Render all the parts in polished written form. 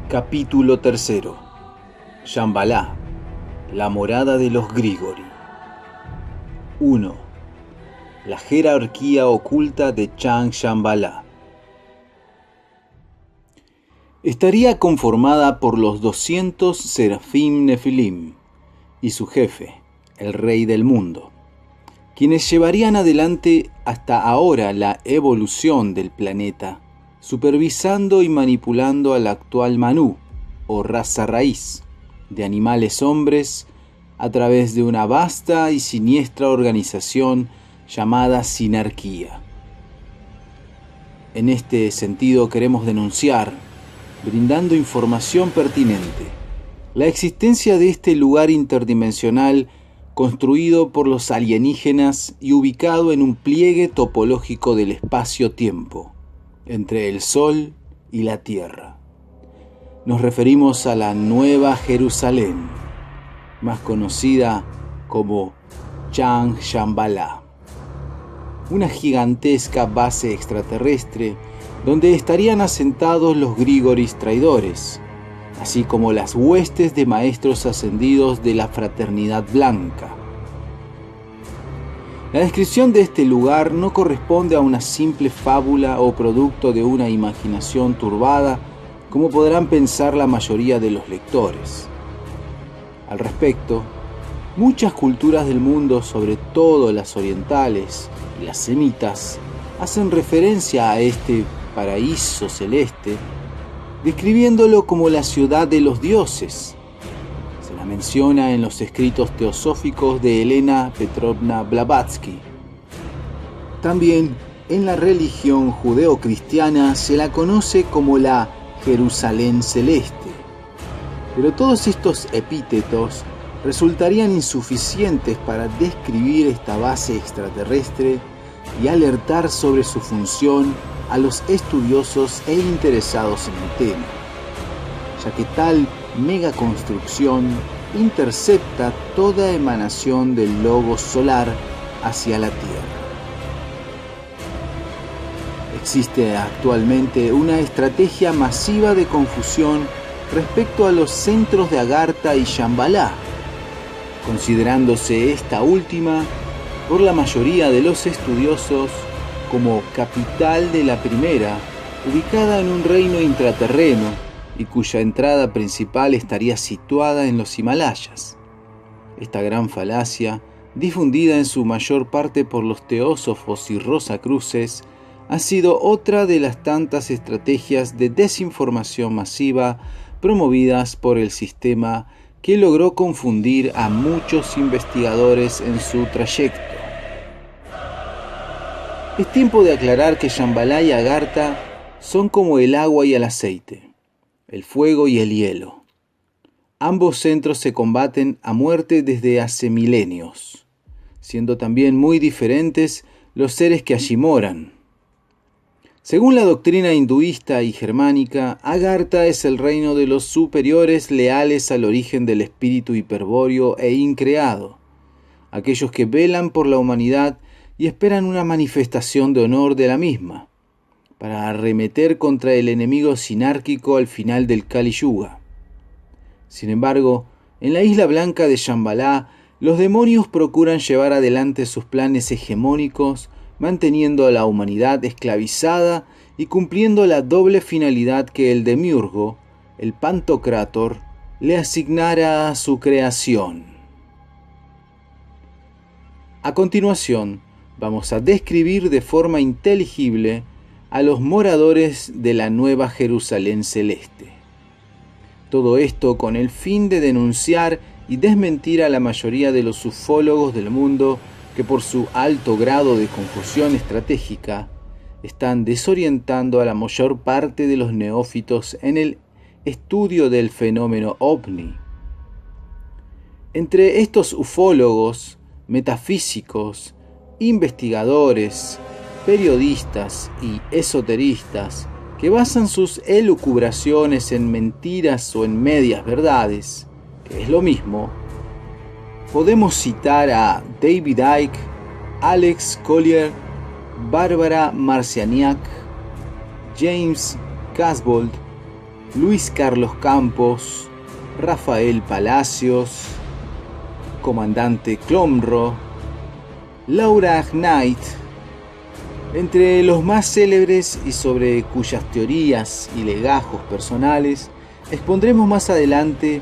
Capítulo 3. Shambhala, la morada de los Grigori. 1. La jerarquía oculta de Chang Shambhala. Estaría conformada por los 200 Serafim Nefilim y su jefe, el Rey del Mundo, quienes llevarían adelante hasta ahora la evolución del planeta, supervisando y manipulando al actual Manú, o raza raíz, de animales hombres, a través de una vasta y siniestra organización llamada Sinarquía. En este sentido queremos denunciar, brindando información pertinente, la existencia de este lugar interdimensional construido por los alienígenas y ubicado en un pliegue topológico del espacio-tiempo, entre el Sol y la Tierra. Nos referimos a la Nueva Jerusalén, más conocida como Chang Shambhala, una gigantesca base extraterrestre donde estarían asentados los Grigoris traidores, así como las huestes de maestros ascendidos de la Fraternidad Blanca. La descripción de este lugar no corresponde a una simple fábula o producto de una imaginación turbada, como podrán pensar la mayoría de los lectores. Al respecto, muchas culturas del mundo, sobre todo las orientales y las semitas, hacen referencia a este paraíso celeste, describiéndolo como la ciudad de los dioses. Se la menciona en los escritos teosóficos de Elena Petrovna Blavatsky. También en la religión judeocristiana se la conoce como la Jerusalén celeste. Pero todos estos epítetos resultarían insuficientes para describir esta base extraterrestre y alertar sobre su función a los estudiosos e interesados en el tema, ya que tal megaconstrucción intercepta toda emanación del logos solar hacia la Tierra. Existe actualmente una estrategia masiva de confusión respecto a los centros de Agartha y Shambhala, considerándose esta última por la mayoría de los estudiosos como capital de la primera, ubicada en un reino intraterreno y cuya entrada principal estaría situada en los Himalayas. Esta gran falacia, difundida en su mayor parte por los teósofos y rosacruces, ha sido otra de las tantas estrategias de desinformación masiva promovidas por el sistema que logró confundir a muchos investigadores en su trayecto. Es tiempo de aclarar que Shambhala y Agartha son como el agua y el aceite, el fuego y el hielo. Ambos centros se combaten a muerte desde hace milenios, siendo también muy diferentes los seres que allí moran. Según la doctrina hinduista y germánica, Agartha es el reino de los superiores leales al origen del espíritu hiperbóreo e increado, aquellos que velan por la humanidad y esperan una manifestación de honor de la misma, para arremeter contra el enemigo sinárquico al final del Kali Yuga. Sin embargo, en la isla blanca de Shambhala, los demonios procuran llevar adelante sus planes hegemónicos, manteniendo a la humanidad esclavizada y cumpliendo la doble finalidad que el demiurgo, el Pantocrátor, le asignara a su creación. A continuación, vamos a describir de forma inteligible a los moradores de la Nueva Jerusalén celeste. Todo esto con el fin de denunciar y desmentir a la mayoría de los ufólogos del mundo que por su alto grado de confusión estratégica están desorientando a la mayor parte de los neófitos en el estudio del fenómeno ovni. Entre estos ufólogos, metafísicos, investigadores, periodistas y esoteristas que basan sus elucubraciones en mentiras o en medias verdades, que es lo mismo, podemos citar a David Icke, Alex Collier, Bárbara Marcianiak, James Casbolt, Luis Carlos Campos, Rafael Palacios, Comandante Clomro, Laura Knight, entre los más célebres y sobre cuyas teorías y legajos personales expondremos más adelante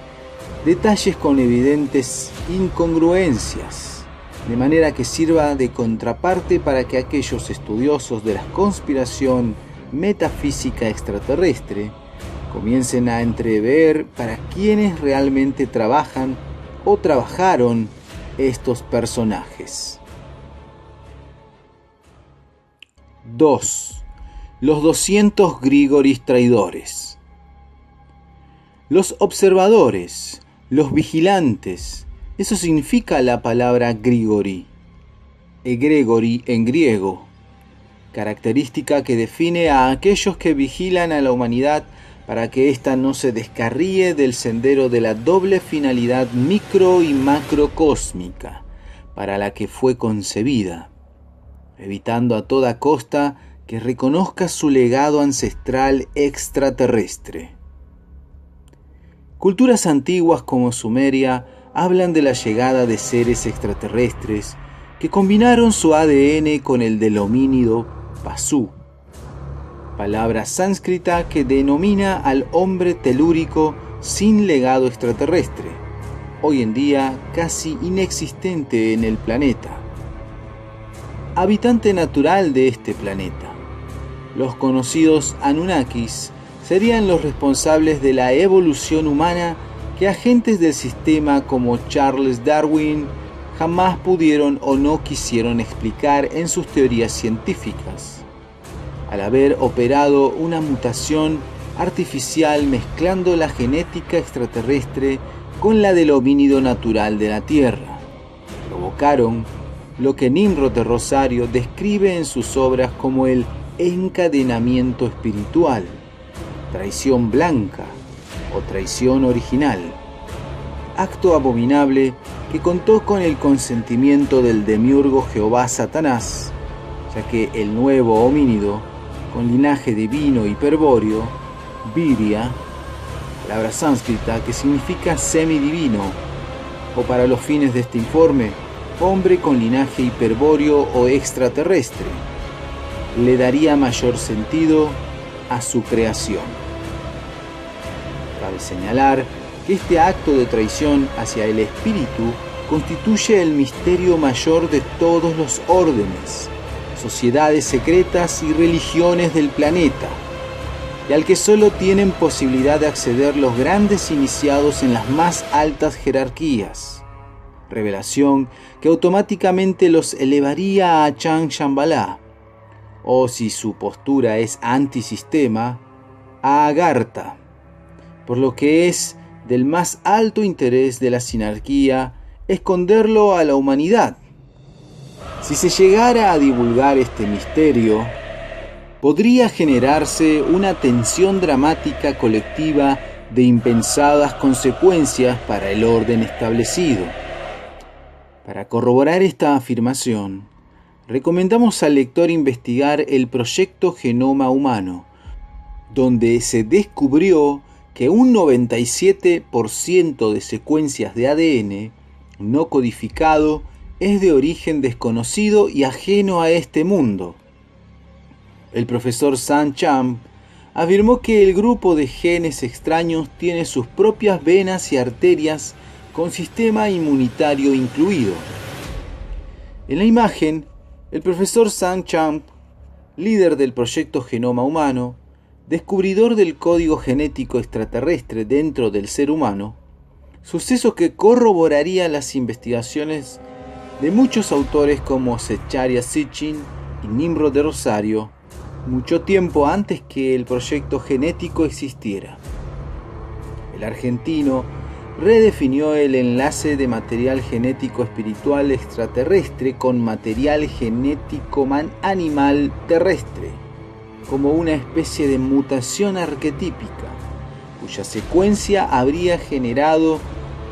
detalles con evidentes incongruencias, de manera que sirva de contraparte para que aquellos estudiosos de la conspiración metafísica extraterrestre comiencen a entrever para quienes realmente trabajan o trabajaron estos personajes. 2. Los 200 Grigoris traidores. Los observadores, los vigilantes, eso significa la palabra Grigori, egregori en griego, característica que define a aquellos que vigilan a la humanidad para que ésta no se descarríe del sendero de la doble finalidad micro y macrocósmica para la que fue concebida, evitando a toda costa que reconozca su legado ancestral extraterrestre. Culturas antiguas como Sumeria hablan de la llegada de seres extraterrestres que combinaron su ADN con el del homínido Pasu, palabra sánscrita que denomina al hombre telúrico sin legado extraterrestre, hoy en día casi inexistente en el planeta. Habitante natural de este planeta, los conocidos Anunnakis serían los responsables de la evolución humana que agentes del sistema como Charles Darwin jamás pudieron o no quisieron explicar en sus teorías científicas, al haber operado una mutación artificial mezclando la genética extraterrestre con la del homínido natural de la Tierra. Provocaron lo que Nimrod de Rosario describe en sus obras como el encadenamiento espiritual, traición blanca o traición original, acto abominable que contó con el consentimiento del demiurgo Jehová Satanás, ya que el nuevo homínido, con linaje divino hiperbóreo, Virya, palabra sánscrita que significa semidivino, o para los fines de este informe, hombre con linaje hiperbóreo o extraterrestre, le daría mayor sentido a su creación. Cabe señalar que este acto de traición hacia el espíritu constituye el misterio mayor de todos los órdenes, sociedades secretas y religiones del planeta, y al que solo tienen posibilidad de acceder los grandes iniciados en las más altas jerarquías, revelación que automáticamente los elevaría a Chan Shambhala, o si su postura es antisistema, a Agartha, por lo que es del más alto interés de la sinarquía esconderlo a la humanidad. Si se llegara a divulgar este misterio, podría generarse una tensión dramática colectiva de impensadas consecuencias para el orden establecido. Para corroborar esta afirmación, recomendamos al lector investigar el proyecto Genoma Humano, donde se descubrió que un 97% de secuencias de ADN no codificado es de origen desconocido y ajeno a este mundo. El profesor San Cham afirmó que el grupo de genes extraños tiene sus propias venas y arterias con sistema inmunitario incluido. En la imagen, el profesor San Cham, líder del proyecto Genoma Humano, descubridor del código genético extraterrestre dentro del ser humano, suceso que corroboraría las investigaciones de muchos autores como Zecharia Sitchin y Nimrod de Rosario, mucho tiempo antes que el proyecto genético existiera. El argentino redefinió el enlace de material genético espiritual extraterrestre con material genético animal terrestre, como una especie de mutación arquetípica, cuya secuencia habría generado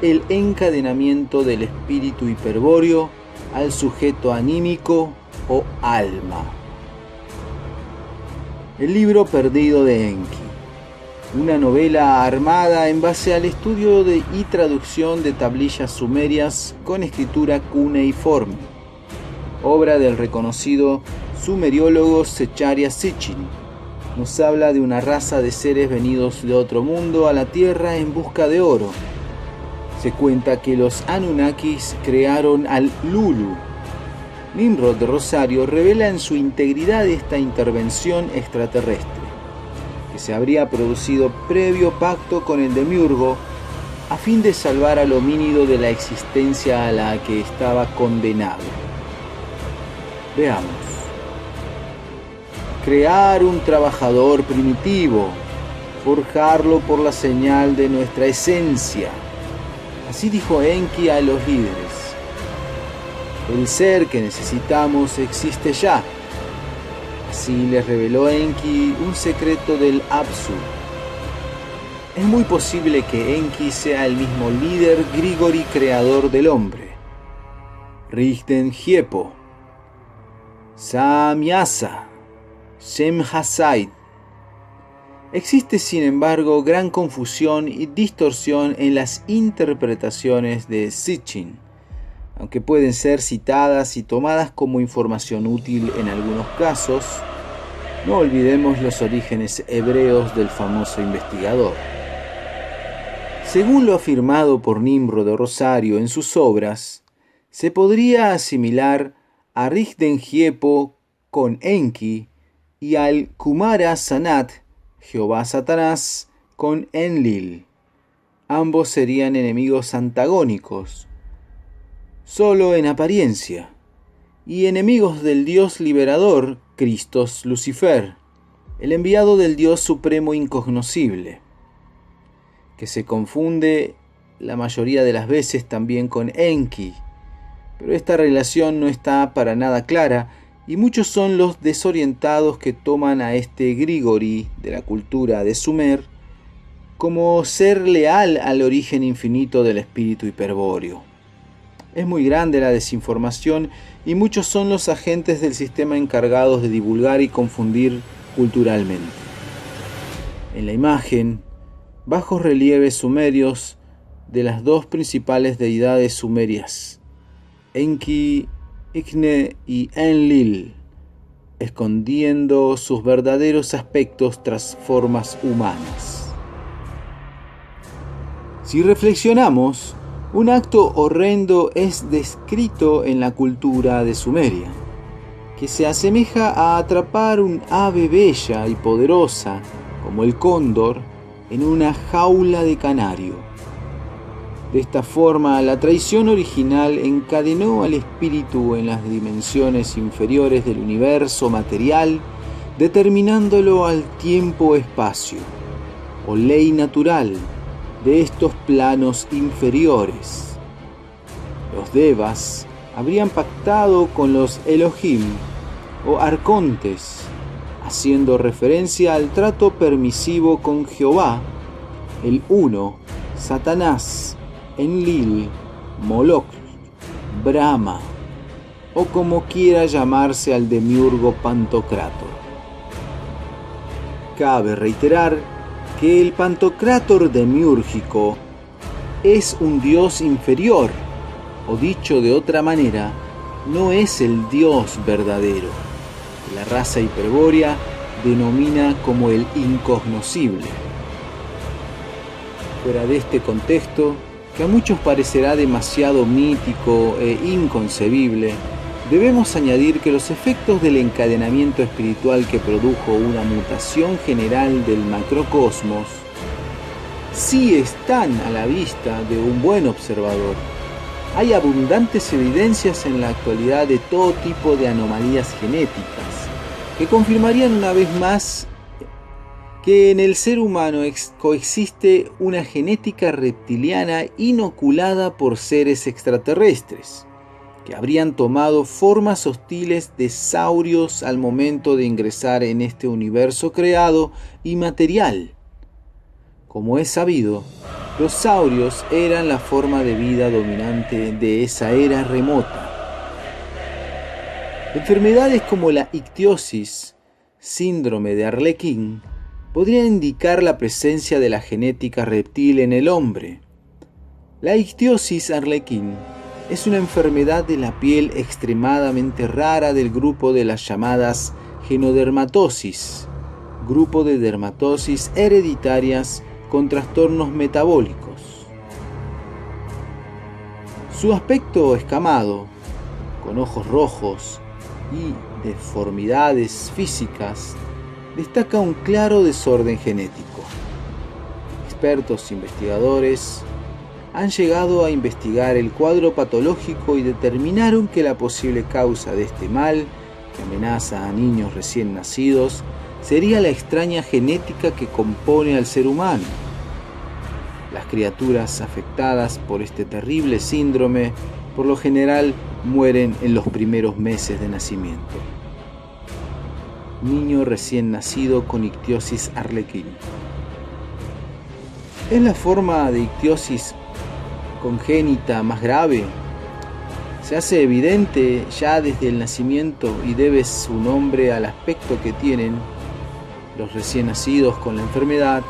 el encadenamiento del espíritu hiperbóreo al sujeto anímico o alma. El libro perdido de Enki. una novela armada en base al estudio y traducción de tablillas sumerias con escritura cuneiforme, obra del reconocido sumeriólogo Zecharia Sitchin. Nos habla de una raza de seres venidos de otro mundo a la tierra en busca de oro. Se cuenta que los Anunnakis crearon al Lulu. Nimrod de Rosario revela en su integridad esta intervención extraterrestre, que se habría producido previo pacto con el Demiurgo a fin de salvar al homínido de la existencia a la que estaba condenado. Veamos. Crear un trabajador primitivo, forjarlo por la señal de nuestra esencia. Así dijo Enki a los líderes. El ser que necesitamos existe ya. Así les reveló Enki un secreto del Apsu. Es muy posible que Enki sea el mismo líder Grigori creador del hombre. Richten Hiepo, Samyasa, Shemhasaid. Existe, sin embargo, gran confusión y distorsión en las interpretaciones de Sitchin, aunque pueden ser citadas y tomadas como información útil en algunos casos. No olvidemos los orígenes hebreos del famoso investigador. Según lo afirmado por Nimrod de Rosario en sus obras, se podría asimilar a Richten Hiepo con Enki y al Kumara Sanat, Jehová Satanás, con Enlil. Ambos serían enemigos antagónicos, solo en apariencia, y enemigos del Dios liberador, Christos Lucifer, el enviado del Dios supremo incognoscible, que se confunde la mayoría de las veces también con Enki, pero esta relación no está para nada clara, y muchos son los desorientados que toman a este Grigori de la cultura de Sumer como ser leal al origen infinito del espíritu hiperbóreo. Es muy grande la desinformación y muchos son los agentes del sistema encargados de divulgar y confundir culturalmente. En la imagen, bajos relieves sumerios de las dos principales deidades sumerias, Enki, Igne y Enlil, escondiendo sus verdaderos aspectos tras formas humanas. Si reflexionamos, un acto horrendo es descrito en la cultura de Sumeria, que se asemeja a atrapar un ave bella y poderosa, como el cóndor, en una jaula de canario. De esta forma, la traición original encadenó al espíritu en las dimensiones inferiores del universo material, determinándolo al tiempo-espacio, o ley natural de estos planos inferiores. Los devas habrían pactado con los Elohim, o arcontes, haciendo referencia al trato permisivo con Jehová, el Uno, Satanás, Enlil, Moloch, Brahma, o como quiera llamarse al demiurgo Pantocrátor. Cabe reiterar que el Pantocrátor demiúrgico es un dios inferior, o dicho de otra manera, no es el dios verdadero, que la raza hiperbórea denomina como el incognoscible. Fuera de este contexto, que a muchos parecerá demasiado mítico e inconcebible, debemos añadir que los efectos del encadenamiento espiritual que produjo una mutación general del macrocosmos sí están a la vista de un buen observador. Hay abundantes evidencias en la actualidad de todo tipo de anomalías genéticas que confirmarían una vez más que en el ser humano coexiste una genética reptiliana inoculada por seres extraterrestres, que habrían tomado formas hostiles de saurios al momento de ingresar en este universo creado y material. Como es sabido, los saurios eran la forma de vida dominante de esa era remota. Enfermedades como la ictiosis, síndrome de Arlequín, podría indicar la presencia de la genética reptil en el hombre. La ictiosis arlequín es una enfermedad de la piel extremadamente rara del grupo de las llamadas genodermatosis, grupo de dermatosis hereditarias con trastornos metabólicos. Su aspecto escamado, con ojos rojos y deformidades físicas, destaca un claro desorden genético. Expertos investigadores han llegado a investigar el cuadro patológico y determinaron que la posible causa de este mal, que amenaza a niños recién nacidos, sería la extraña genética que compone al ser humano. Las criaturas afectadas por este terrible síndrome, por lo general, mueren en los primeros meses de nacimiento. Niño recién nacido con ictiosis arlequín. Es la forma de ictiosis congénita más grave. Se hace evidente ya desde el nacimiento y debe su nombre al aspecto que tienen los recién nacidos con la enfermedad,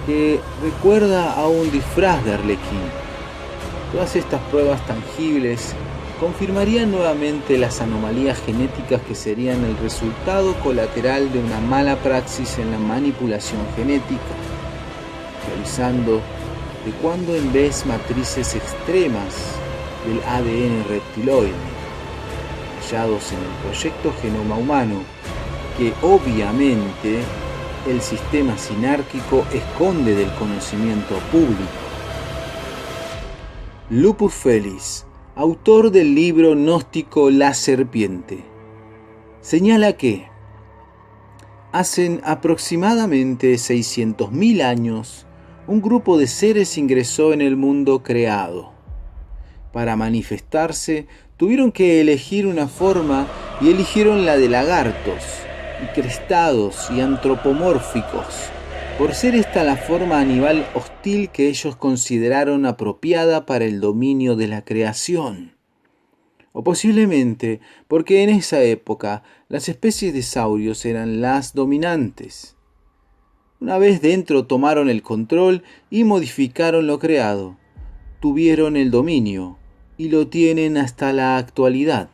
que recuerda a un disfraz de arlequín. Todas estas pruebas tangibles confirmarían nuevamente las anomalías genéticas que serían el resultado colateral de una mala praxis en la manipulación genética, realizando de cuando en vez matrices extremas del ADN reptiloide, hallados en el proyecto Genoma Humano, que obviamente el sistema sinárquico esconde del conocimiento público. Lupus Felix, autor del libro gnóstico La Serpiente, señala que hace aproximadamente 600.000 años un grupo de seres ingresó en el mundo creado. Para manifestarse tuvieron que elegir una forma y eligieron la de lagartos, y crestados y antropomórficos, por ser esta la forma animal hostil que ellos consideraron apropiada para el dominio de la creación. O posiblemente porque en esa época las especies de saurios eran las dominantes. Una vez dentro tomaron el control y modificaron lo creado, tuvieron el dominio y lo tienen hasta la actualidad.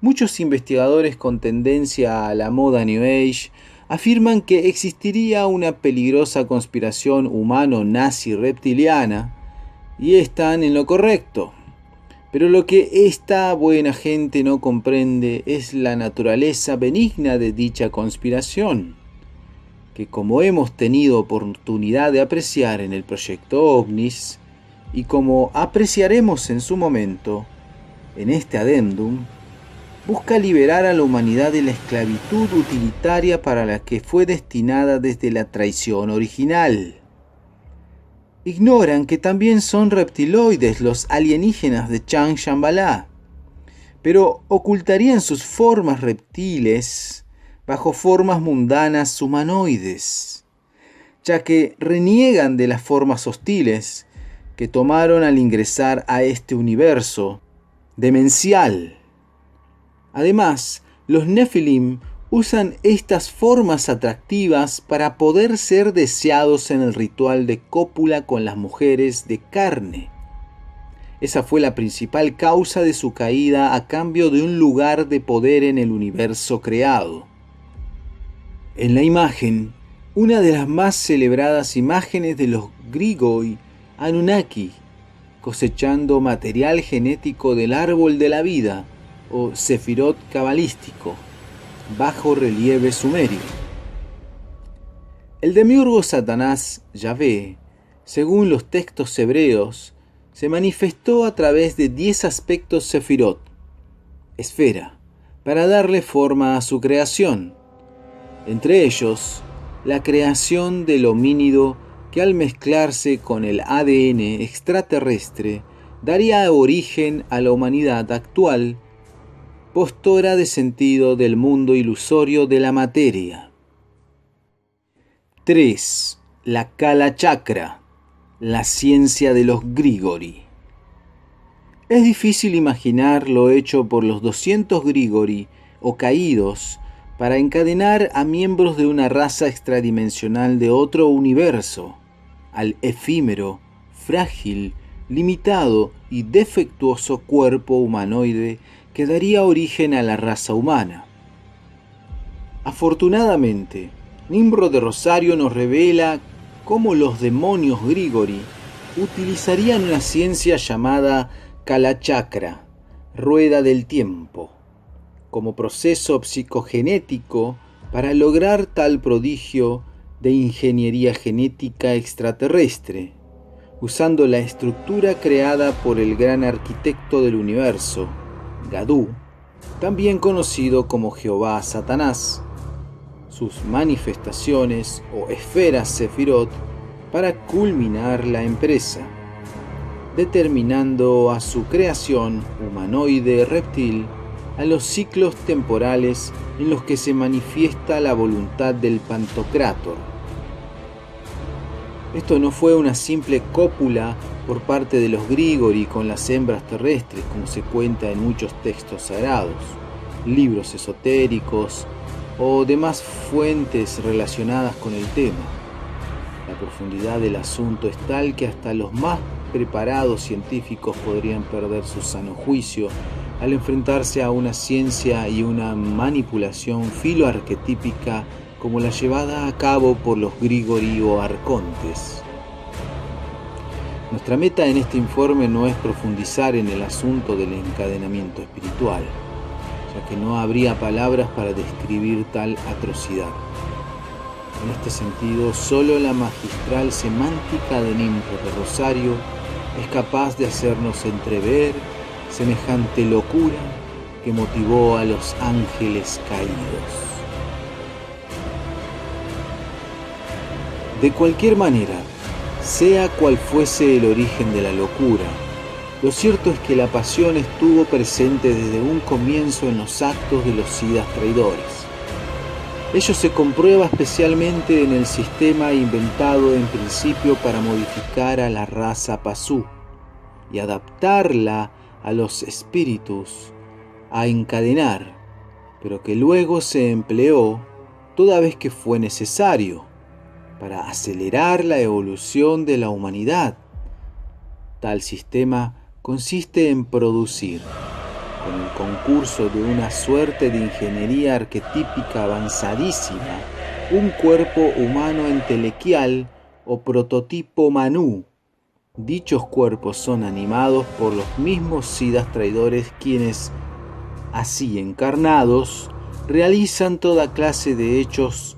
Muchos investigadores con tendencia a la moda New Age afirman que existiría una peligrosa conspiración humano-nazi reptiliana, y están en lo correcto. Pero lo que esta buena gente no comprende es la naturaleza benigna de dicha conspiración, que como hemos tenido oportunidad de apreciar en el proyecto OVNIS, y como apreciaremos en su momento, en este adendum, busca liberar a la humanidad de la esclavitud utilitaria para la que fue destinada desde la traición original. Ignoran que también son reptiloides los alienígenas de Chang Shambhala, pero ocultarían sus formas reptiles bajo formas mundanas humanoides, ya que reniegan de las formas hostiles que tomaron al ingresar a este universo demencial. Además, los Nephilim usan estas formas atractivas para poder ser deseados en el ritual de cópula con las mujeres de carne. Esa fue la principal causa de su caída a cambio de un lugar de poder en el universo creado. En la imagen, una de las más celebradas imágenes de los Grigoi Anunnaki, cosechando material genético del árbol de la vida, o sefirot cabalístico, bajo relieve sumerio. El demiurgo Satanás, Yahvé, según los textos hebreos, se manifestó a través de 10 aspectos sefirot, esfera, para darle forma a su creación. Entre ellos, la creación del homínido que al mezclarse con el ADN extraterrestre daría origen a la humanidad actual, postora de sentido del mundo ilusorio de la materia. 3. La Kala Chakra, la ciencia de los Grigori. Es difícil imaginar lo hecho por los 200 Grigori o caídos para encadenar a miembros de una raza extradimensional de otro universo, al efímero, frágil, limitado y defectuoso cuerpo humanoide que daría origen a la raza humana. Afortunadamente, Nimrod de Rosario nos revela cómo los demonios Grigori utilizarían una ciencia llamada Kalachakra, rueda del tiempo, como proceso psicogenético para lograr tal prodigio de ingeniería genética extraterrestre, usando la estructura creada por el gran arquitecto del universo, Gadú, también conocido como Jehová Satanás, sus manifestaciones o esferas Sefirot para culminar la empresa, determinando a su creación humanoide reptil a los ciclos temporales en los que se manifiesta la voluntad del Pantocrátor. Esto no fue una simple cópula por parte de los Grigori con las hembras terrestres, como se cuenta en muchos textos sagrados, libros esotéricos o demás fuentes relacionadas con el tema. La profundidad del asunto es tal que hasta los más preparados científicos podrían perder su sano juicio al enfrentarse a una ciencia y una manipulación filoarquetípica como la llevada a cabo por los Grigori o arcontes. Nuestra meta en este informe no es profundizar en el asunto del encadenamiento espiritual, ya que no habría palabras para describir tal atrocidad. En este sentido, solo la magistral semántica de Nimrod de Rosario es capaz de hacernos entrever semejante locura que motivó a los ángeles caídos. De cualquier manera, sea cual fuese el origen de la locura, lo cierto es que la pasión estuvo presente desde un comienzo en los actos de los sidas traidores. Ello se comprueba especialmente en el sistema inventado en principio para modificar a la raza Pasú y adaptarla a los espíritus, a encadenar, pero que luego se empleó toda vez que fue necesario para acelerar la evolución de la humanidad. Tal sistema consiste en producir, con el concurso de una suerte de ingeniería arquetípica avanzadísima, un cuerpo humano entelequial o prototipo Manú. Dichos cuerpos son animados por los mismos sidas traidores quienes, así encarnados, realizan toda clase de hechos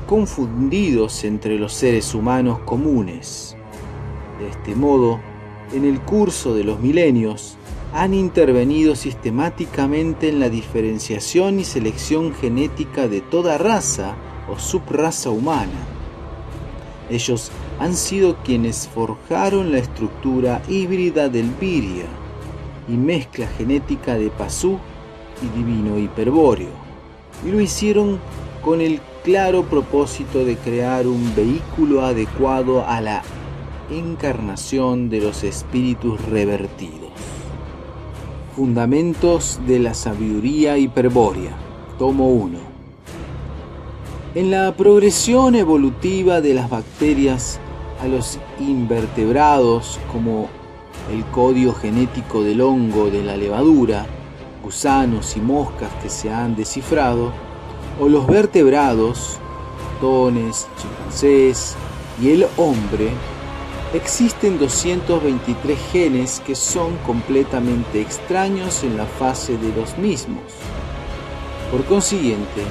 confundidos entre los seres humanos comunes. De este modo, en el curso de los milenios, han intervenido sistemáticamente en la diferenciación y selección genética de toda raza o subraza humana. Ellos han sido quienes forjaron la estructura híbrida del Viria y mezcla genética de Pasú y divino hiperbóreo, y lo hicieron con el claro propósito de crear un vehículo adecuado a la encarnación de los espíritus revertidos. Fundamentos de la sabiduría hiperbórea, tomo 1. En la progresión evolutiva de las bacterias a los invertebrados, como el código genético del hongo de la levadura, gusanos y moscas que se han descifrado, o los vertebrados, ratones, chimpancés y el hombre, existen 223 genes que son completamente extraños en la fase de los mismos. Por consiguiente,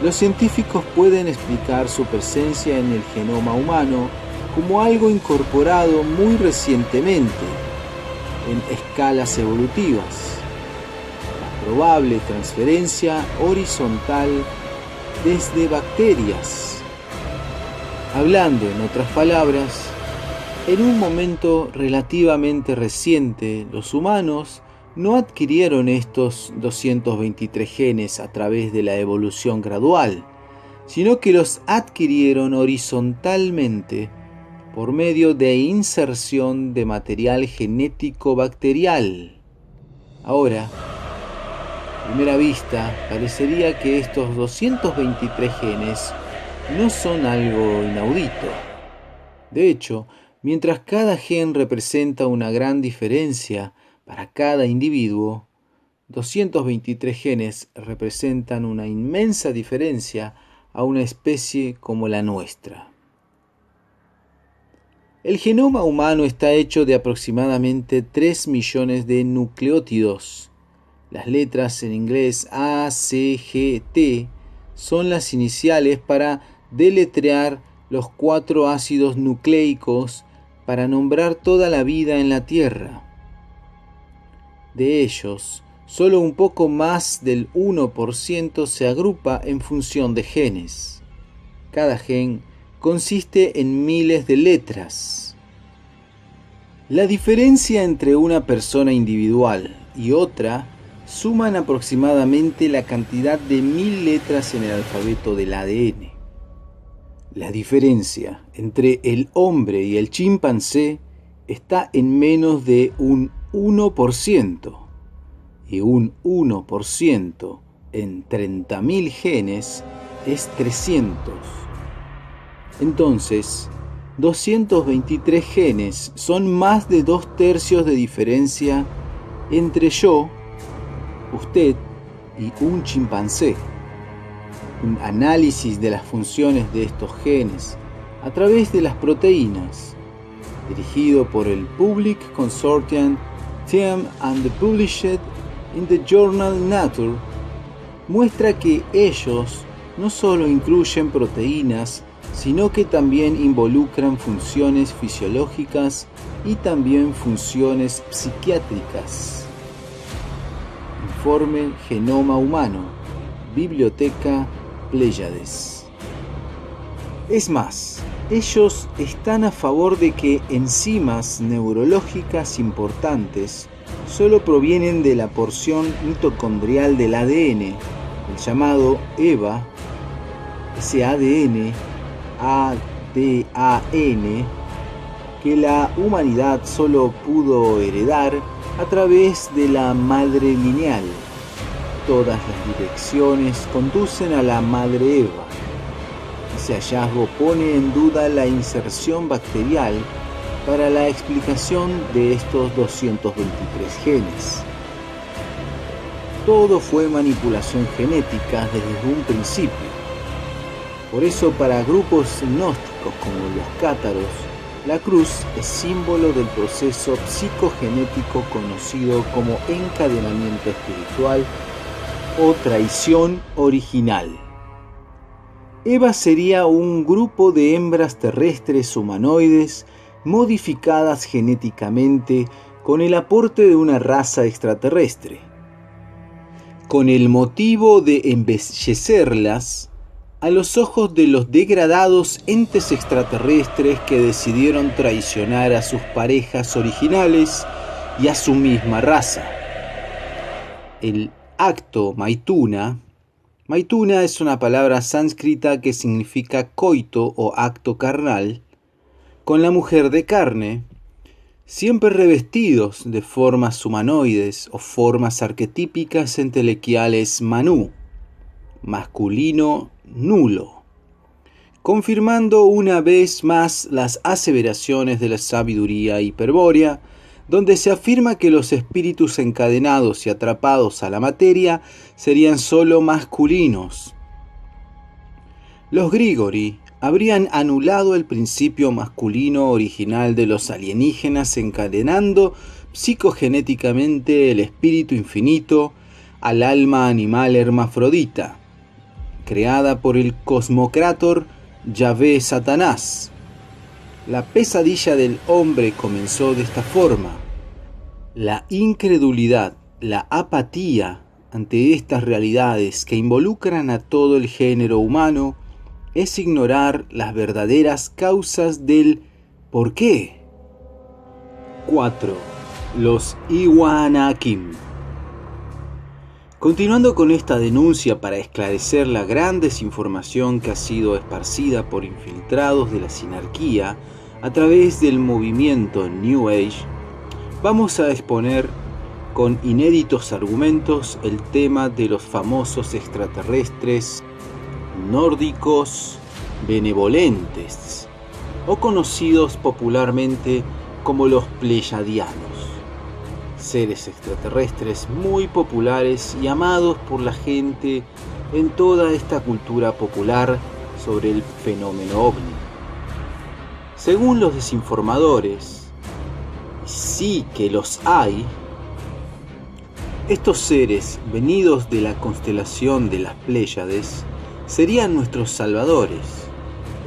los científicos pueden explicar su presencia en el genoma humano como algo incorporado muy recientemente en escalas evolutivas, la probable transferencia horizontal desde bacterias. Hablando en otras palabras, en un momento relativamente reciente, los humanos no adquirieron estos 223 genes a través de la evolución gradual, sino que los adquirieron horizontalmente por medio de inserción de material genético bacterial. Ahora, A primera vista, parecería que estos 223 genes no son algo inaudito. De hecho, mientras cada gen representa una gran diferencia para cada individuo, 223 genes representan una inmensa diferencia a una especie como la nuestra. El genoma humano está hecho de aproximadamente 3 millones de nucleótidos. Las letras en inglés A, C, G, T son las iniciales para deletrear los 4 ácidos nucleicos para nombrar toda la vida en la Tierra. De ellos, solo un poco más del 1% se agrupa en función de genes. Cada gen consiste en miles de letras. La diferencia entre una persona individual y otra suman aproximadamente la cantidad de 1000 letras en el alfabeto del ADN. La diferencia entre el hombre y el chimpancé está en menos de un 1%, y un 1% en 30.000 genes es 300. Entonces, 223 genes son más de 2/3 de diferencia entre yo, usted y un chimpancé. Un análisis de las funciones de estos genes a través de las proteínas, dirigido por el Public Consortium Team and published in the journal Nature, muestra que ellos no solo incluyen proteínas, sino que también involucran funciones fisiológicas y también funciones psiquiátricas. Informe Genoma Humano, Biblioteca Pléyades. Es más, ellos están a favor de que enzimas neurológicas importantes solo provienen de la porción mitocondrial del ADN, el llamado EVA, ese ADN, que la humanidad solo pudo heredar a través de la madre lineal. Todas las direcciones conducen a la madre Eva. Ese hallazgo pone en duda la inserción bacterial para la explicación de estos 223 genes. Todo fue manipulación genética desde un principio. Por eso, para grupos gnósticos como los cátaros, la cruz es símbolo del proceso psicogenético conocido como encadenamiento espiritual o traición original. Eva sería un grupo de hembras terrestres humanoides modificadas genéticamente con el aporte de una raza extraterrestre. Con el motivo de embellecerlas a los ojos de los degradados entes extraterrestres que decidieron traicionar a sus parejas originales y a su misma raza. El acto Maituna es una palabra sánscrita que significa coito o acto carnal, con la mujer de carne, siempre revestidos de formas humanoides o formas arquetípicas entelequiales Manu, masculino nulo, confirmando una vez más las aseveraciones de la sabiduría hiperbórea, donde se afirma que los espíritus encadenados y atrapados a la materia serían sólo masculinos. Los Grigori habrían anulado el principio masculino original de los alienígenas, encadenando psicogenéticamente el espíritu infinito al alma animal hermafrodita, creada por el cosmocrátor Yahvé Satanás. La pesadilla del hombre comenzó de esta forma. La incredulidad, la apatía ante estas realidades que involucran a todo el género humano es ignorar las verdaderas causas del ¿por qué? 4. Los Iwanakim. Continuando con esta denuncia para esclarecer la gran desinformación que ha sido esparcida por infiltrados de la sinarquía a través del movimiento New Age, vamos a exponer con inéditos argumentos el tema de los famosos extraterrestres nórdicos benevolentes, o conocidos popularmente como los pleyadianos, seres extraterrestres muy populares y amados por la gente en toda esta cultura popular sobre el fenómeno ovni. Según los desinformadores, sí que los hay, estos seres venidos de la constelación de las Pléyades serían nuestros salvadores,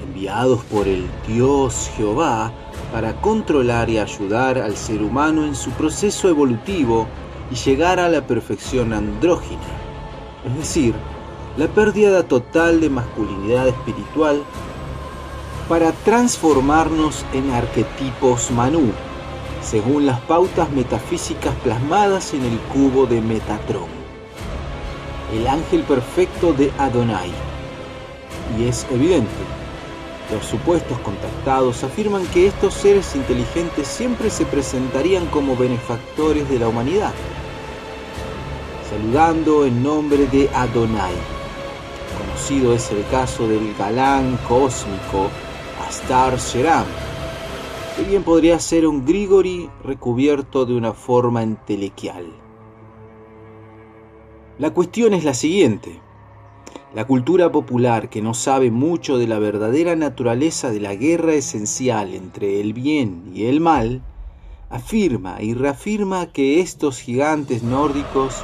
enviados por el Dios Jehová para controlar y ayudar al ser humano en su proceso evolutivo y llegar a la perfección andrógina, es decir, la pérdida total de masculinidad espiritual para transformarnos en arquetipos Manú, según las pautas metafísicas plasmadas en el cubo de Metatron, el ángel perfecto de Adonai. Y es evidente, los supuestos contactados afirman que estos seres inteligentes siempre se presentarían como benefactores de la humanidad, saludando en nombre de Adonai. Conocido es el caso del galán cósmico Astar Sheram, que bien podría ser un Grigori recubierto de una forma entelequial. La cuestión es la siguiente. La cultura popular, que no sabe mucho de la verdadera naturaleza de la guerra esencial entre el bien y el mal, afirma y reafirma que estos gigantes nórdicos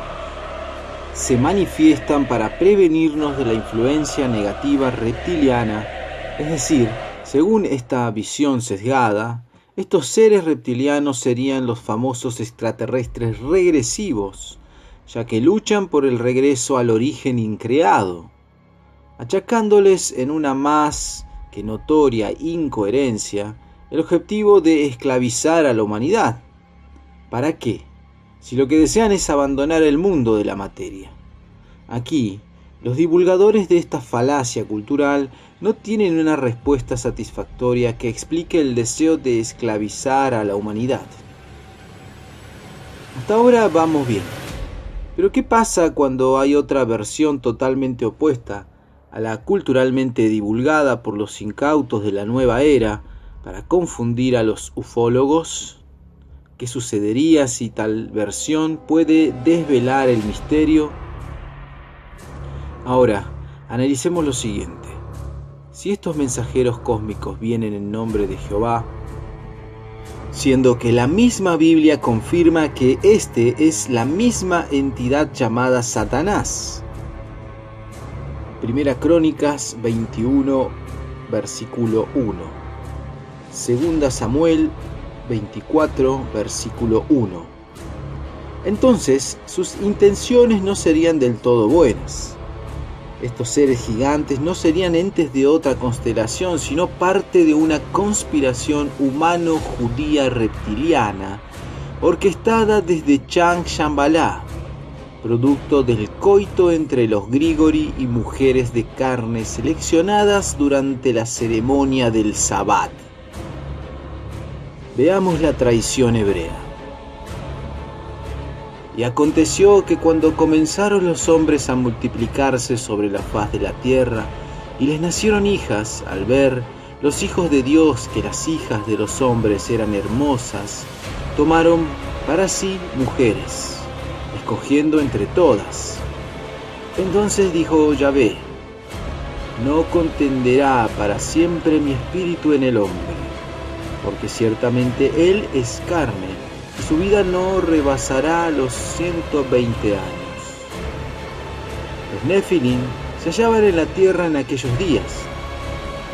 se manifiestan para prevenirnos de la influencia negativa reptiliana, es decir, según esta visión sesgada, estos seres reptilianos serían los famosos extraterrestres regresivos, ya que luchan por el regreso al origen increado, achacándoles en una más que notoria incoherencia el objetivo de esclavizar a la humanidad. ¿Para qué? Si lo que desean es abandonar el mundo de la materia. Aquí, los divulgadores de esta falacia cultural no tienen una respuesta satisfactoria que explique el deseo de esclavizar a la humanidad. Hasta ahora vamos bien. Pero ¿qué pasa cuando hay otra versión totalmente opuesta a la culturalmente divulgada por los incautos de la nueva era para confundir a los ufólogos? ¿Qué sucedería si tal versión puede desvelar el misterio? Ahora, analicemos lo siguiente. Si estos mensajeros cósmicos vienen en nombre de Jehová, siendo que la misma Biblia confirma que este es la misma entidad llamada Satanás. Primera Crónicas 21, versículo 1. Segunda Samuel 24, versículo 1. Entonces, sus intenciones no serían del todo buenas. Estos seres gigantes no serían entes de otra constelación, sino parte de una conspiración humano-judía reptiliana, orquestada desde Chang Shambhala, producto del coito entre los Grigori y mujeres de carne seleccionadas durante la ceremonia del Sabbat. Veamos la traición hebrea. Y aconteció que cuando comenzaron los hombres a multiplicarse sobre la faz de la tierra, y les nacieron hijas, al ver los hijos de Dios que las hijas de los hombres eran hermosas, tomaron para sí mujeres, escogiendo entre todas. Entonces dijo Yahvé: no contenderá para siempre mi espíritu en el hombre, porque ciertamente él es carne, y su vida no rebasará los 120 años. Los Nefilim se hallaban en la tierra en aquellos días,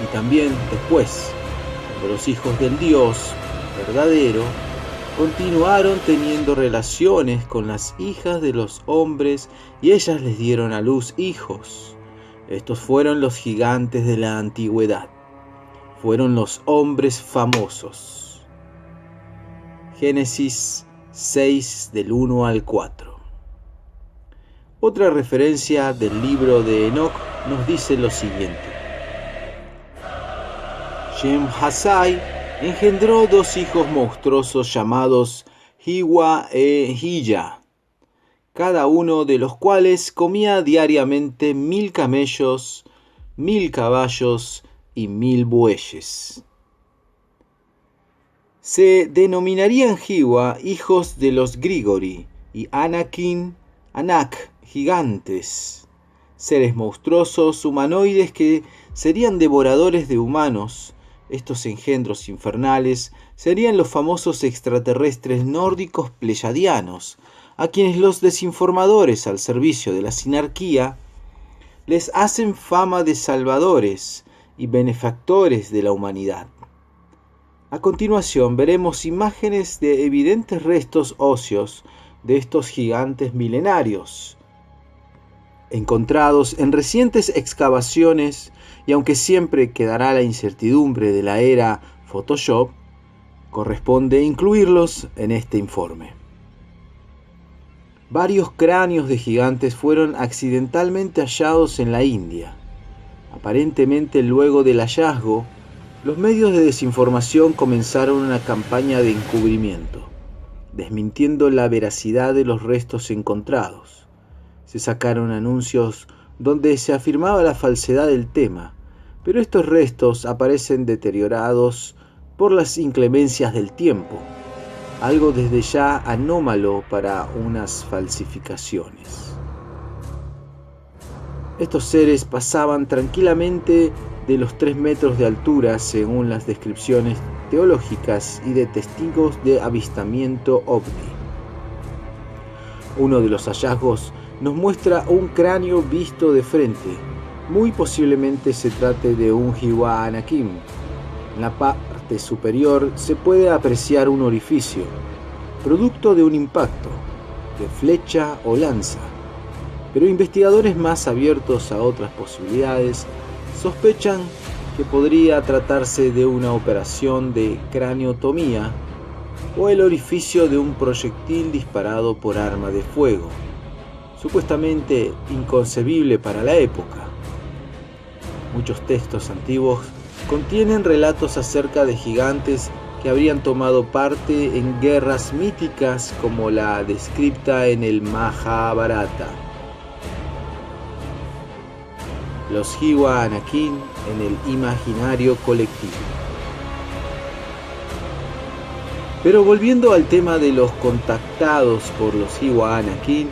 y también después, cuando los hijos del Dios verdadero continuaron teniendo relaciones con las hijas de los hombres, y ellas les dieron a luz hijos. Estos fueron los gigantes de la antigüedad, fueron los hombres famosos. Génesis 6 del 1 al 4. Otra referencia del libro de Enoc nos dice lo siguiente. Shem-Hasai engendró dos hijos monstruosos llamados Hiwa e Hilla. cada uno de los cuales comía diariamente 1000 camellos, 1000 caballos y 1000 bueyes. Se denominarían Hiwa hijos de los Grigori y Anakin, Anak, gigantes, seres monstruosos humanoides que serían devoradores de humanos. Estos engendros infernales serían los famosos extraterrestres nórdicos pleyadianos, a quienes los desinformadores al servicio de la sinarquía les hacen fama de salvadores y benefactores de la humanidad. A continuación veremos imágenes de evidentes restos óseos de estos gigantes milenarios, encontrados en recientes excavaciones, y aunque siempre quedará la incertidumbre de la era Photoshop, corresponde incluirlos en este informe. Varios cráneos de gigantes fueron accidentalmente hallados en la India. Aparentemente luego del hallazgo, los medios de desinformación comenzaron una campaña de encubrimiento, desmintiendo la veracidad de los restos encontrados. Se sacaron anuncios donde se afirmaba la falsedad del tema, pero estos restos aparecen deteriorados por las inclemencias del tiempo, algo desde ya anómalo para unas falsificaciones. Estos seres pasaban tranquilamente de los 3 metros de altura según las descripciones teológicas y de testigos de avistamiento ovni. Uno de los hallazgos nos muestra un cráneo visto de frente. Muy posiblemente se trate de un Hiwa Anakin. En la parte superior se puede apreciar un orificio, producto de un impacto, de flecha o lanza. Pero investigadores más abiertos a otras posibilidades sospechan que podría tratarse de una operación de craneotomía o el orificio de un proyectil disparado por arma de fuego, supuestamente inconcebible para la época. Muchos textos antiguos contienen relatos acerca de gigantes que habrían tomado parte en guerras míticas como la descrita en el Mahabharata. Los Hiwa Anakin en el imaginario colectivo. Pero volviendo al tema de los contactados por los Hiwa Anakin,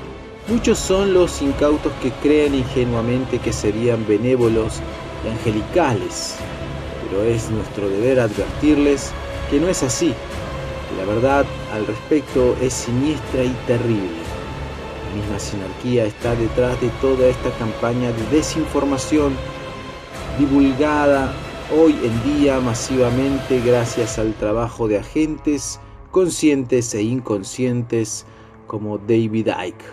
muchos son los incautos que creen ingenuamente que serían benévolos y angelicales, pero es nuestro deber advertirles que no es así, que la verdad al respecto es siniestra y terrible. La misma sinarquía está detrás de toda esta campaña de desinformación divulgada hoy en día masivamente gracias al trabajo de agentes conscientes e inconscientes como David Icke.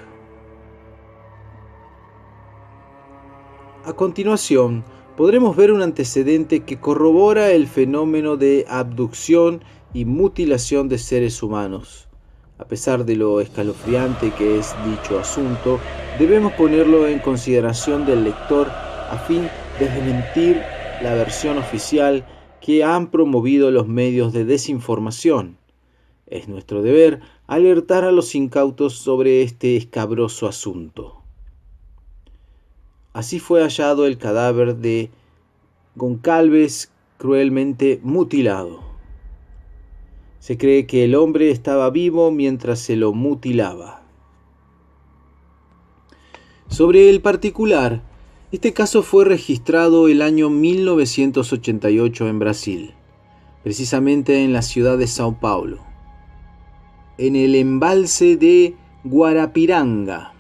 A continuación, podremos ver un antecedente que corrobora el fenómeno de abducción y mutilación de seres humanos. A pesar de lo escalofriante que es dicho asunto, debemos ponerlo en consideración del lector a fin de desmentir la versión oficial que han promovido los medios de desinformación. Es nuestro deber alertar a los incautos sobre este escabroso asunto. Así fue hallado el cadáver de Goncalves cruelmente mutilado. Se cree que el hombre estaba vivo mientras se lo mutilaba. Sobre el particular, este caso fue registrado el año 1988 en Brasil, precisamente en la ciudad de Sao Paulo, en el embalse de Guarapiranga.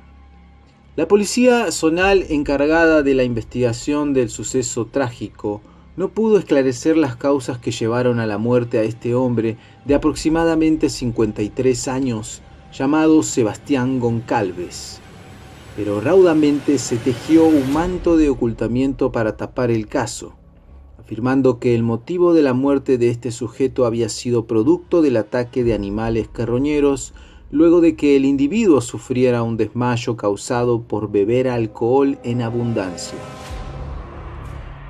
La policía zonal encargada de la investigación del suceso trágico no pudo esclarecer las causas que llevaron a la muerte a este hombre de aproximadamente 53 años, llamado Sebastián Goncalves. Pero raudamente se tejió un manto de ocultamiento para tapar el caso, afirmando que el motivo de la muerte de este sujeto había sido producto del ataque de animales carroñeros luego de que el individuo sufriera un desmayo causado por beber alcohol en abundancia.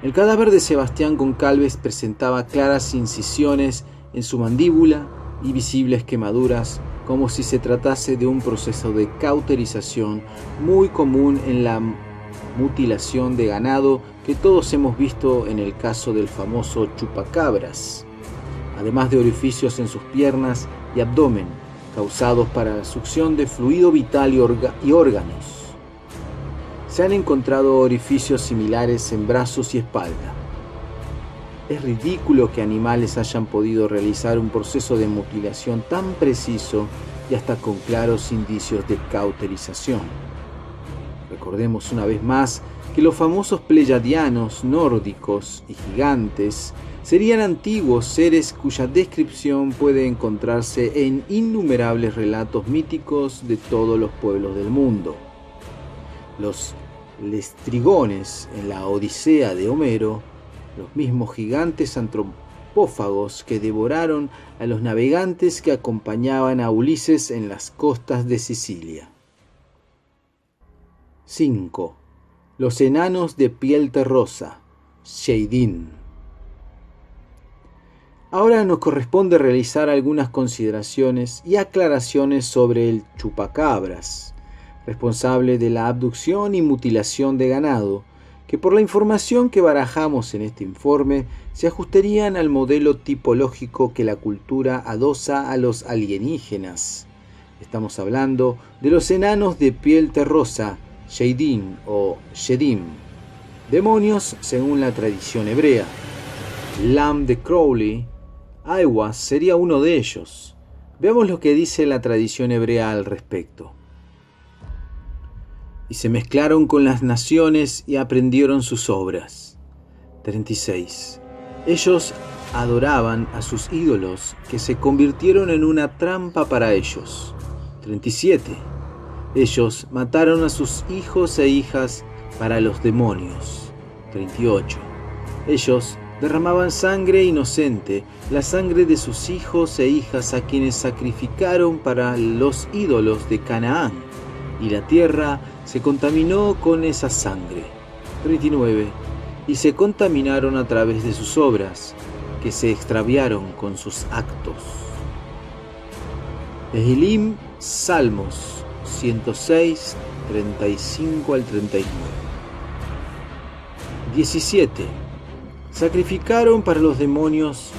El cadáver de Sebastián Goncalves presentaba claras incisiones en su mandíbula y visibles quemaduras como si se tratase de un proceso de cauterización muy común en la mutilación de ganado que todos hemos visto en el caso del famoso chupacabras, además de orificios en sus piernas y abdomen, causados para la succión de fluido vital y órganos. Se han encontrado orificios similares en brazos y espalda. Es ridículo que animales hayan podido realizar un proceso de mutilación tan preciso y hasta con claros indicios de cauterización. Recordemos una vez más que los famosos pleyadianos nórdicos y gigantes serían antiguos seres cuya descripción puede encontrarse en innumerables relatos míticos de todos los pueblos del mundo. Los lestrigones en la Odisea de Homero, los mismos gigantes antropófagos que devoraron a los navegantes que acompañaban a Ulises en las costas de Sicilia. 5. Los enanos de piel terrosa, Shadin. Ahora nos corresponde realizar algunas consideraciones y aclaraciones sobre el chupacabras, responsable de la abducción y mutilación de ganado, que por la información que barajamos en este informe se ajustarían al modelo tipológico que la cultura adosa a los alienígenas. Estamos hablando de los enanos de piel terrosa, Shadin o Shedim, demonios según la tradición hebrea. Lam de Crowley, Aiwass sería uno de ellos. Veamos lo que dice la tradición hebrea al respecto. Y se mezclaron con las naciones y aprendieron sus obras. 36. Ellos adoraban a sus ídolos, que se convirtieron en una trampa para ellos. 37. Ellos mataron a sus hijos e hijas para los demonios. 38. Ellos derramaban sangre inocente, la sangre de sus hijos e hijas a quienes sacrificaron para los ídolos de Canaán, y la tierra se contaminó con esa sangre. 39. Y se contaminaron a través de sus obras, que se extraviaron con sus actos. Tehilim, Salmos 106, 35 al 39. 17. Sacrificaron para los demonios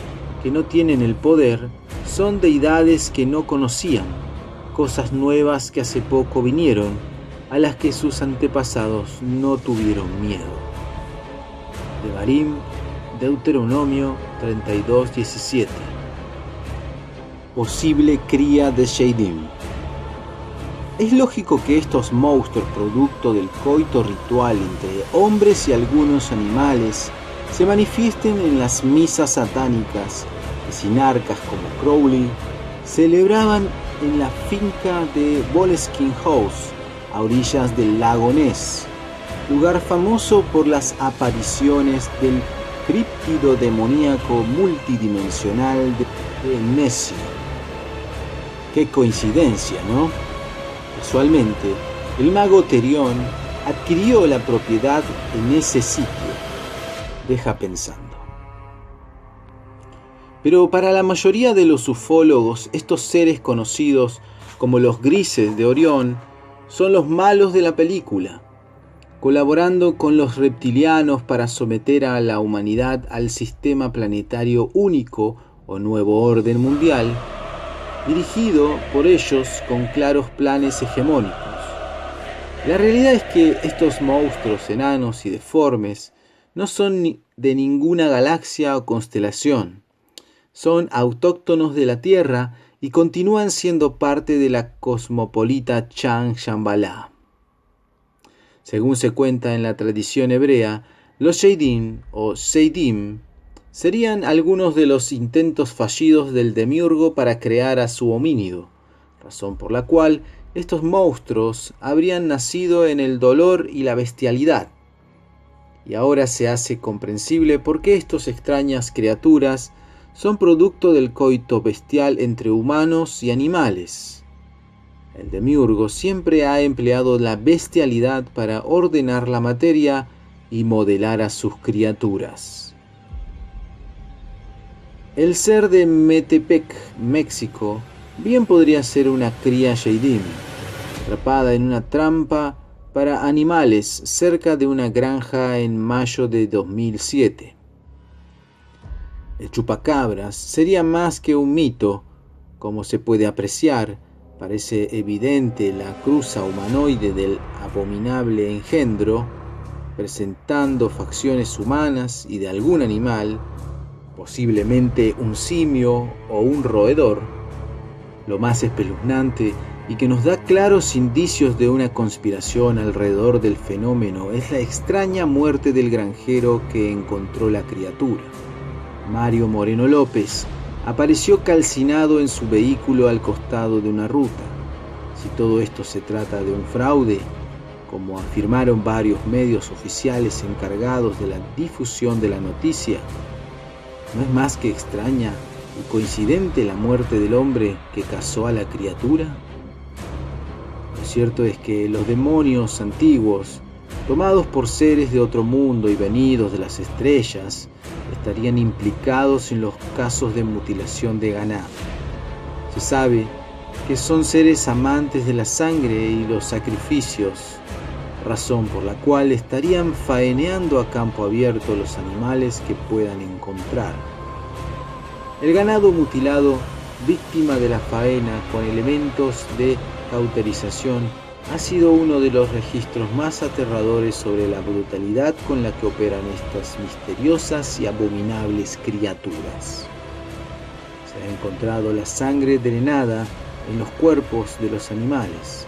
que no tienen el poder, son deidades que no conocían, cosas nuevas que hace poco vinieron, a las que sus antepasados no tuvieron miedo. Devarim, Deuteronomio 32:17. Posible cría de Shadin. Es lógico que estos monstruos, producto del coito ritual entre hombres y algunos animales, se manifiesten en las misas satánicas que sinarcas como Crowley celebraban en la finca de Boleskine House, a orillas del lago Ness, lugar famoso por las apariciones del críptido demoníaco multidimensional de Nessie. Qué coincidencia, ¿no? Casualmente, el mago Terión adquirió la propiedad en ese sitio. Deja pensando. Pero para la mayoría de los ufólogos, estos seres conocidos como los grises de Orión son los malos de la película, colaborando con los reptilianos para someter a la humanidad al sistema planetario único o nuevo orden mundial, dirigido por ellos con claros planes hegemónicos. La realidad es que estos monstruos enanos y deformes no son de ninguna galaxia o constelación. Son autóctonos de la Tierra y continúan siendo parte de la cosmopolita Chang Shambhala. Según se cuenta en la tradición hebrea, los Shadin o Sheidim serían algunos de los intentos fallidos del demiurgo para crear a su homínido, razón por la cual estos monstruos habrían nacido en el dolor y la bestialidad. Y ahora se hace comprensible por qué estas extrañas criaturas son producto del coito bestial entre humanos y animales. El demiurgo siempre ha empleado la bestialidad para ordenar la materia y modelar a sus criaturas. El ser de Metepec, México, Bien podría ser una cría Sheidim, atrapada en una trampa para animales cerca de una granja en mayo de 2007. El chupacabras sería más que un mito, como se puede apreciar. Parece evidente la cruza humanoide del abominable engendro, presentando facciones humanas y de algún animal, posiblemente un simio o un roedor. Lo más espeluznante y que nos da claros indicios de una conspiración alrededor del fenómeno es la extraña muerte del granjero que encontró la criatura. Mario Moreno López apareció calcinado en su vehículo al costado de una ruta. Si todo esto se trata de un fraude, como afirmaron varios medios oficiales encargados de la difusión de la noticia, ¿no es más que extraña y coincidente la muerte del hombre que cazó a la criatura? Lo cierto es que los demonios antiguos, tomados por seres de otro mundo y venidos de las estrellas, estarían implicados en los casos de mutilación de ganado. Se sabe que son seres amantes de la sangre y los sacrificios, razón por la cual estarían faeneando a campo abierto los animales que puedan encontrar. El ganado mutilado, víctima de la faena con elementos de cauterización, ha sido uno de los registros más aterradores sobre la brutalidad con la que operan estas misteriosas y abominables criaturas. Se ha encontrado la sangre drenada en los cuerpos de los animales,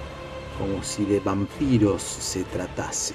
como si de vampiros se tratase.